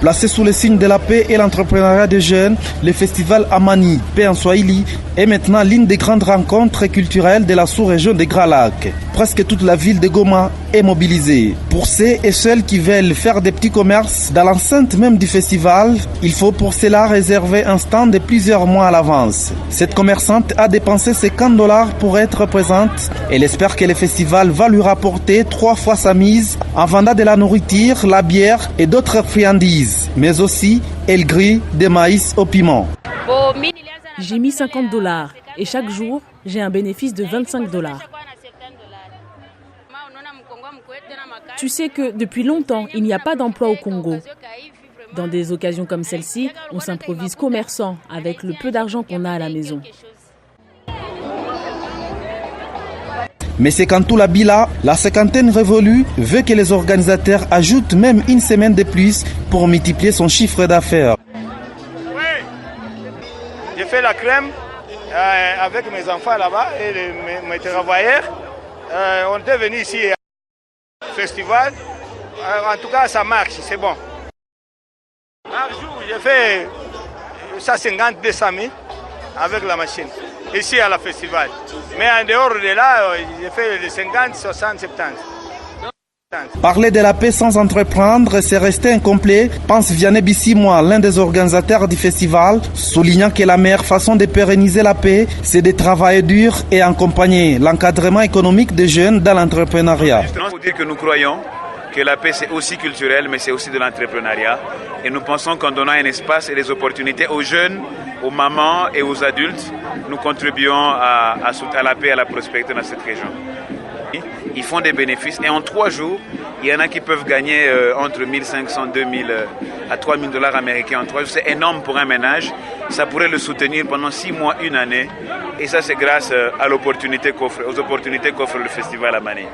Placé sous le signe de la paix et l'entrepreneuriat des jeunes, le festival Amani, paix en Swahili, est maintenant l'une des grandes rencontres culturelles de la sous-région des Grands Lacs. Presque toute la ville de Goma est mobilisée. Pour ceux et celles qui veulent faire des petits commerces dans l'enceinte même du festival, il faut pour cela réserver un stand de plusieurs mois à l'avance. Cette commerçante a dépensé $50 pour être présente. Elle espère que le festival va lui rapporter 3 fois sa mise en vendant de la nourriture, la bière et d'autres friandises. Mais aussi, elle grille des maïs au piment. J'ai mis $50 et chaque jour, j'ai un bénéfice de $25. Tu sais que depuis longtemps, il n'y a pas d'emploi au Congo. Dans des occasions comme celle-ci, on s'improvise commerçant avec le peu d'argent qu'on a à la maison. Mais c'est quand tout la Bila, la cinquantaine révolue, veut que les organisateurs ajoutent même une semaine de plus pour multiplier son chiffre d'affaires. Oui, j'ai fait la crème avec mes enfants là-bas et mes travailleurs. On est venu ici au festival. En tout cas, ça marche, c'est bon. Par jour, j'ai fait 150, 200 000 avec la machine, ici à la festival. Mais en dehors de là, j'ai fait les 50, 60, 70. Parler de la paix sans entreprendre, c'est rester incomplet, pense Vianney Bissimois, l'un des organisateurs du festival, soulignant que la meilleure façon de pérenniser la paix, c'est de travailler dur et accompagner l'encadrement économique des jeunes dans l'entrepreneuriat. Justement, pour dire que nous croyons que la paix c'est aussi culturel, mais c'est aussi de l'entrepreneuriat. Et nous pensons qu'en donnant un espace et des opportunités aux jeunes, aux mamans et aux adultes, nous contribuons à la paix et à la prospérité dans cette région. Ils font des bénéfices et en 3 jours, il y en a qui peuvent gagner entre 1500, 2000 à 3000 $ américains en 3 jours. C'est énorme pour un ménage. Ça pourrait le soutenir pendant 6 mois, 1 année. Et ça, c'est grâce à l'opportunité aux opportunités qu'offre le festival Amani.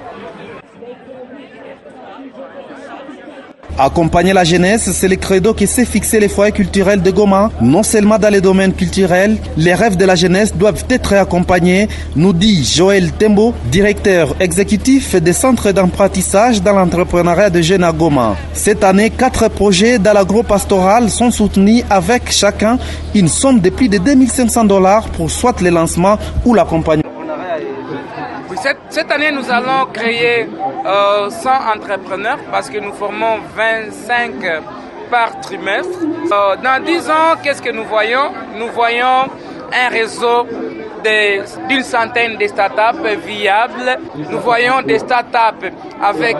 Accompagner la jeunesse, c'est le credo qui s'est fixé les foyers culturels de Goma. Non seulement dans les domaines culturels, les rêves de la jeunesse doivent être accompagnés, nous dit Joël Tembo, directeur exécutif des centres d'apprentissage dans l'entrepreneuriat de jeunes à Goma. Cette année, 4 projets dans l'agro-pastoral sont soutenus avec chacun une somme de plus de $2500 pour soit le lancement ou l'accompagnement. Cette année, nous allons créer 100 entrepreneurs parce que nous formons 25 par trimestre. Dans 10 ans, qu'est-ce que nous voyons? Nous voyons un réseau d'une centaine de startups viables. Nous voyons des startups avec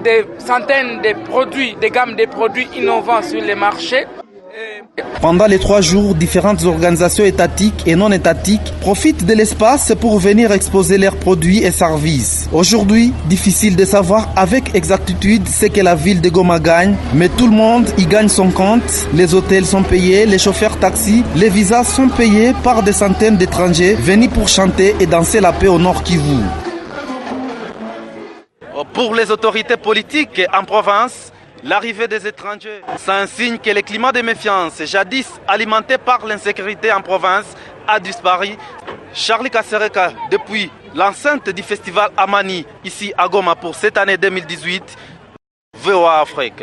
des centaines de produits, des gammes de produits innovants sur les marchés. Pendant les 3 jours, différentes organisations étatiques et non étatiques profitent de l'espace pour venir exposer leurs produits et services. Aujourd'hui, difficile de savoir avec exactitude ce que la ville de Goma gagne, mais tout le monde y gagne son compte. Les hôtels sont payés, les chauffeurs taxis, les visas sont payés par des centaines d'étrangers venus pour chanter et danser la paix au Nord Kivu. Pour les autorités politiques en province, l'arrivée des étrangers, c'est un signe que le climat de méfiance, jadis alimenté par l'insécurité en province, a disparu. Charlie Kassereka, depuis l'enceinte du festival Amani, ici à Goma pour cette année 2018, VOA Afrique.